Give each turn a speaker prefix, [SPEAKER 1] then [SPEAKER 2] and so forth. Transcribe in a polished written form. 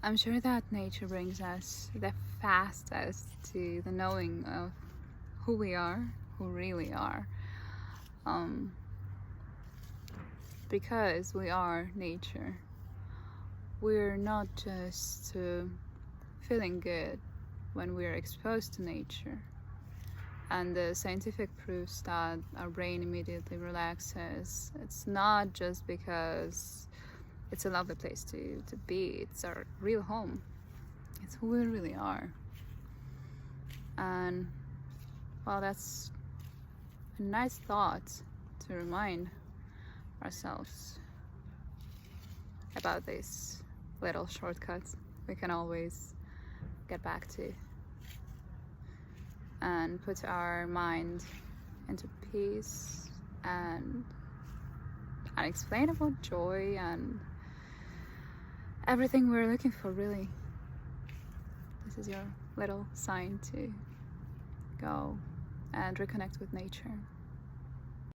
[SPEAKER 1] I'm sure that nature brings us the fastest to the knowing of who we are, who really are. Um, because we are nature. We're not just feeling good when we're exposed to nature. And the scientific proofs that our brain immediately relaxes, it's not just because it's a lovely place to be, it's our real home. It's who we really are. And well, that's a nice thought to remind ourselves about these little shortcuts we can always get back to and put our mind into peace and unexplainable joy and everything we're looking for, really. This is your little sign to go and reconnect with nature.